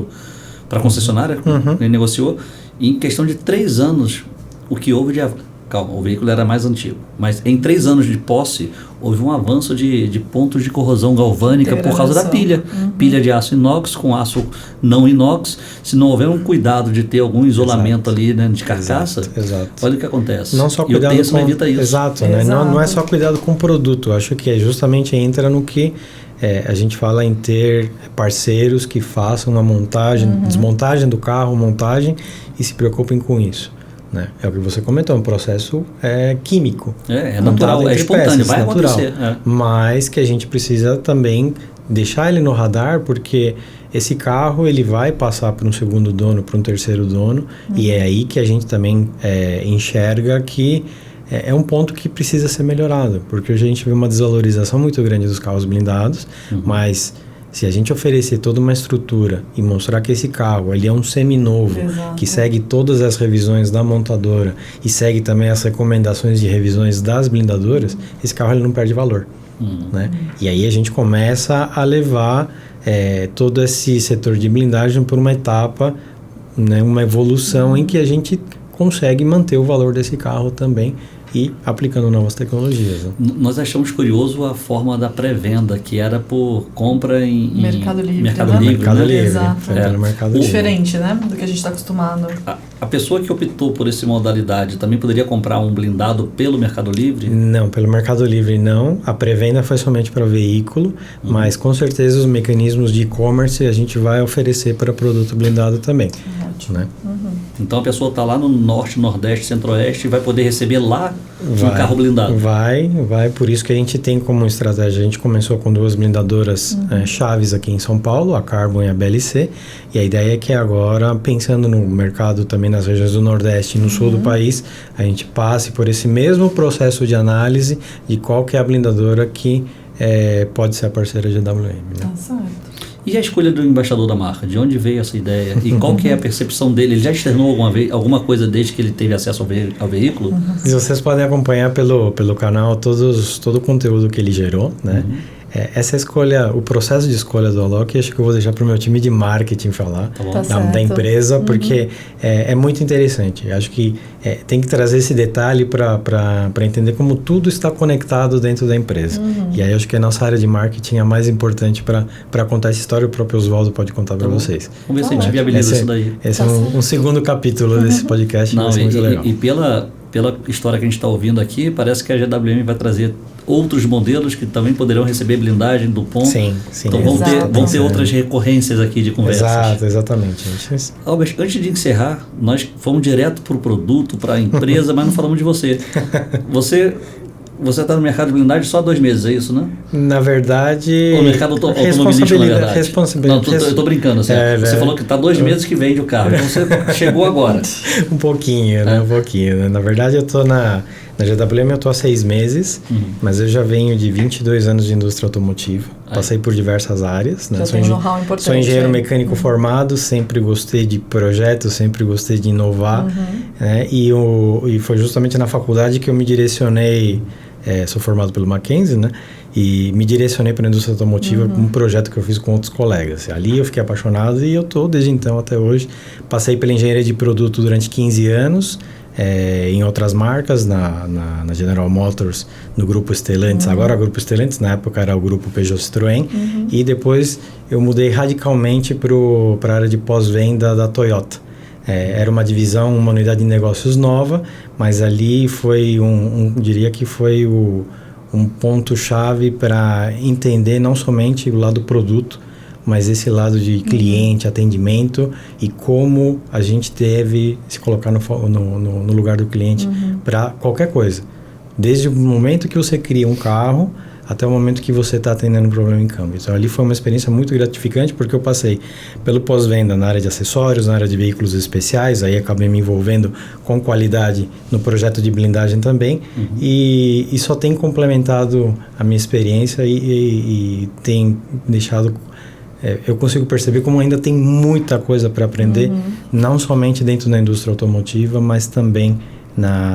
a concessionária, ele negociou. E em questão de 3 anos, o que houve de... Calma, o veículo era mais antigo. Mas em 3 anos de posse, houve um avanço de pontos de corrosão galvânica por causa da pilha. Pilha de aço inox com aço não inox. Se não houver um cuidado de ter algum isolamento ali, né, de carcaça, olha o que acontece. Não só cuidado não evita isso. Exato, né? Não é só cuidado com o produto. Acho que justamente entra no que a gente fala em ter parceiros que façam a montagem, desmontagem do carro, montagem e se preocupem com isso. Né? É o que você comentou, um processo químico. É natural, é espontâneo, vai acontecer. Mas que a gente precisa também deixar ele no radar, porque esse carro ele vai passar para um segundo dono, para um terceiro dono, e é aí que a gente também enxerga que é um ponto que precisa ser melhorado, porque hoje a gente vê uma desvalorização muito grande dos carros blindados, mas... Se a gente oferecer toda uma estrutura e mostrar que esse carro ele é um seminovo, que segue todas as revisões da montadora e segue também as recomendações de revisões das blindadoras, esse carro ele não perde valor. Né? E aí a gente começa a levar todo esse setor de blindagem por uma etapa, né, uma evolução em que a gente consegue manter o valor desse carro também e aplicando novas tecnologias. Né? Nós achamos curioso a forma da pré-venda, que era por compra em Mercado Livre. Mercado né? Livre, Mercado né? Livre. Exato. Foi pelo Mercado Livre. Diferente, né? Do que a gente está acostumado. A pessoa que optou por essa modalidade também poderia comprar um blindado pelo Mercado Livre? Não, pelo Mercado Livre não. A pré-venda foi somente para veículo, mas com certeza os mecanismos de e-commerce a gente vai oferecer para produto blindado também. Ótimo. Né? Então a pessoa está lá no Norte, Nordeste, Centro-Oeste e vai poder receber lá um carro blindado? Vai. Por isso que a gente tem como estratégia, a gente começou com 2 blindadoras chaves aqui em São Paulo, a Carbon e a BLC, e a ideia é que agora, pensando no mercado também nas regiões do Nordeste e no sul do país, a gente passe por esse mesmo processo de análise de qual que é a blindadora que pode ser a parceira GWM. Né? Tá certo. E a escolha do embaixador da marca? De onde veio essa ideia? E qual que é a percepção dele? Ele já externou alguma coisa desde que ele teve acesso ao veículo? E vocês podem acompanhar pelo canal todo o conteúdo que ele gerou, né? Essa escolha, o processo de escolha do Alok, acho que eu vou deixar para o meu time de marketing falar da empresa, porque é muito interessante. Acho que tem que trazer esse detalhe para entender como tudo está conectado dentro da empresa. E aí acho que a nossa área de marketing é a mais importante para contar essa história. O próprio Oswaldo pode contar para vocês. Vamos ver se a gente viabiliza isso daí. Esse é um segundo capítulo desse podcast. Não, vai ser muito legal. E pela história que a gente está ouvindo aqui, parece que a GWM vai trazer outros modelos que também poderão receber blindagem do POM. Sim. Então vão ter outras recorrências aqui de conversas. Exatamente. Albert, antes de encerrar, nós fomos direto para o produto, para a empresa, mas não falamos de você. Você está no mercado de blindagem só há 2 meses, é isso, né? Na verdade... O mercado automobilístico, na verdade. Responsabilidade. Não, eu estou brincando. Assim, você falou que está 2 meses que vende o carro, então você chegou agora. Um pouquinho, né? Um pouquinho. Né? Na verdade, eu estou na GWM, eu estou há 6 meses, mas eu já venho de 22 anos de indústria automotiva. Passei por diversas áreas. Né? Já tem um know-how importante. Sou engenheiro mecânico formado, sempre gostei de projetos, sempre gostei de inovar. Né? E foi justamente na faculdade que eu me direcionei... sou formado pelo Mackenzie, né? E me direcionei para a indústria automotiva com um projeto que eu fiz com outros colegas. Ali eu fiquei apaixonado e eu estou desde então até hoje. Passei pela engenharia de produto durante 15 anos, em outras marcas, na General Motors, no Grupo Stellantis. Agora o Grupo Stellantis, na época era o Grupo Peugeot Citroën. E depois eu mudei radicalmente para a área de pós-venda da Toyota. Era uma divisão, uma unidade de negócios nova, mas ali foi diria que foi um ponto-chave para entender não somente o lado produto, mas esse lado de cliente, atendimento e como a gente deve se colocar no lugar do cliente para qualquer coisa. Desde o momento que você cria um carro até o momento que você está atendendo um problema em câmbio. Então, ali foi uma experiência muito gratificante, porque eu passei pelo pós-venda na área de acessórios, na área de veículos especiais, aí acabei me envolvendo com qualidade no projeto de blindagem também, e só tem complementado a minha experiência e tem deixado... eu consigo perceber como ainda tem muita coisa para aprender, não somente dentro da indústria automotiva, mas também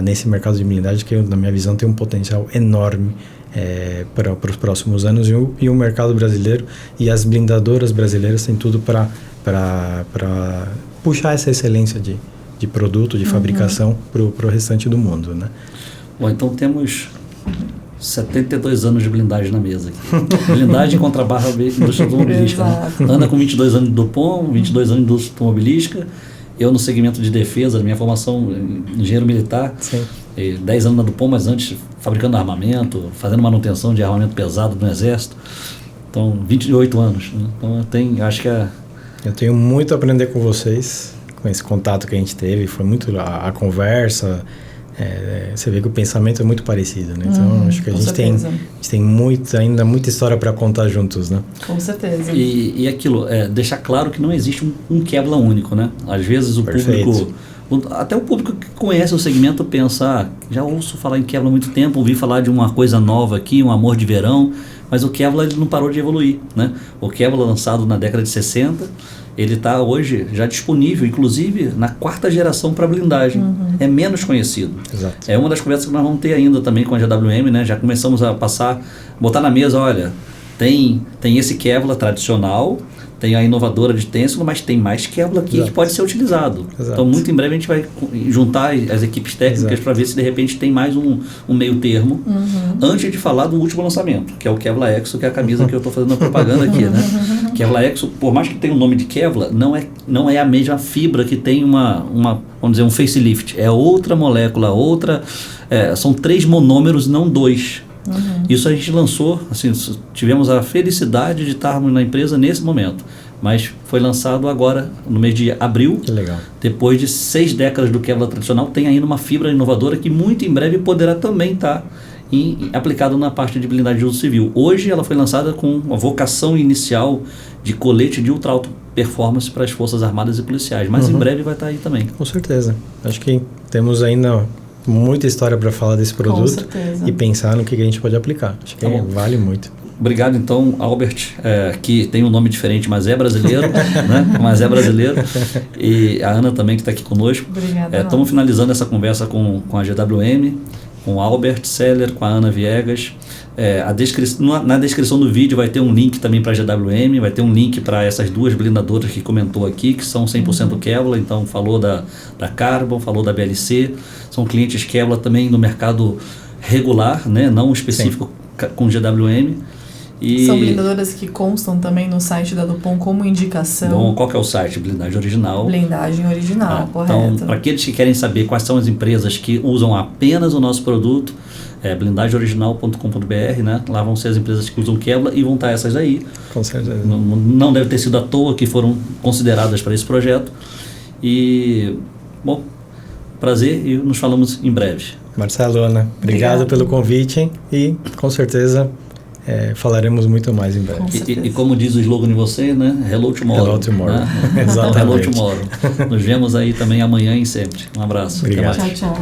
nesse mercado de blindagem, que na minha visão tem um potencial enorme para os próximos anos, e o mercado brasileiro e as blindadoras brasileiras têm tudo para puxar essa excelência de produto, de fabricação para o restante do mundo, né? Bom, então temos 72 anos de blindagem na mesa aqui. Blindagem contra a barra indústria automobilística. Né? Ana com 22 anos do POM, 22 anos de indústria automobilística. Eu no segmento de defesa, minha formação engenheiro militar. Sim. 10 anos na Dupont, mas antes fabricando armamento, fazendo manutenção de armamento pesado no Exército. Então, 28 anos. Né? Então, acho que eu tenho muito a aprender com vocês, com esse contato que a gente teve. Foi muito a conversa. Você vê que o pensamento é muito parecido, né? Então, acho que a gente tem ainda muita história para contar juntos, né? Com certeza. E aquilo, deixar claro que não existe um Kevlar único, né? Às vezes o público... Até o público que conhece o segmento pensa, já ouço falar em Kevlar há muito tempo, ouvi falar de uma coisa nova aqui, um amor de verão, mas o Kevlar ele não parou de evoluir, né? O Kevlar lançado na década de 60, ele está hoje já disponível, inclusive na 4ª geração para blindagem. É menos conhecido. Exato. É uma das conversas que nós vamos ter ainda também com a GWM, né? Já começamos a botar na mesa, olha, tem esse Kevlar tradicional, tem a inovadora de Tencel, mas tem mais Kevlar aqui que pode ser utilizado. Exato. Então, muito em breve a gente vai juntar as equipes técnicas para ver se de repente tem mais um meio termo, antes de falar do último lançamento, que é o Kevlar Exo, que é a camisa que eu estou fazendo a propaganda aqui, né? Kevlar Exo, por mais que tenha o nome de Kevlar, não é a mesma fibra que tem vamos dizer, um facelift. É outra molécula, são 3 monômeros, não 2. Isso a gente lançou, assim, tivemos a felicidade de estarmos na empresa nesse momento, mas foi lançado agora, no mês de abril. Que legal. Depois de 6 décadas do Kevlar tradicional, tem ainda uma fibra inovadora que muito em breve poderá também estar aplicado na parte de blindagem de uso civil. Hoje ela foi lançada com a vocação inicial de colete de ultra alta performance para as Forças Armadas e Policiais, mas em breve vai estar aí também. Com certeza. Acho que temos ainda muita história para falar desse produto e pensar no que a gente pode aplicar. Acho que vale muito. Obrigado, então, Albert, que tem um nome diferente, mas é brasileiro, né? Mas é brasileiro. E a Ana também, que está aqui conosco. Obrigada. Estamos finalizando essa conversa com a GWM, com o Albert Seller, com a Ana Viegas. Na descrição do vídeo vai ter um link também para a GWM, vai ter um link para essas 2 blindadoras que comentou aqui, que são 100% Kevlar. Então, falou da Carbon, falou da BLC. São clientes Kevlar também no mercado regular, né? Não específico com GWM. São blindadoras que constam também no site da Dupont como indicação. Bom, qual que é o site? Blindagem Original. Blindagem Original, correto. Então, para aqueles que querem saber quais são as empresas que usam apenas o nosso produto, blindagemoriginal.com.br, né? Lá vão ser as empresas que usam Kevlar e vão estar essas aí. Com certeza. Não deve ter sido à toa que foram consideradas para esse projeto. E, bom, prazer e nos falamos em breve. Marcelo, Ana, obrigado pelo convite e com certeza falaremos muito mais em breve. E como diz o slogan de você, né? Hello tomorrow. Hello tomorrow. Né? Exatamente. Hello tomorrow. Nos vemos aí também amanhã e sempre. Um abraço. Obrigado. Tchau, tchau.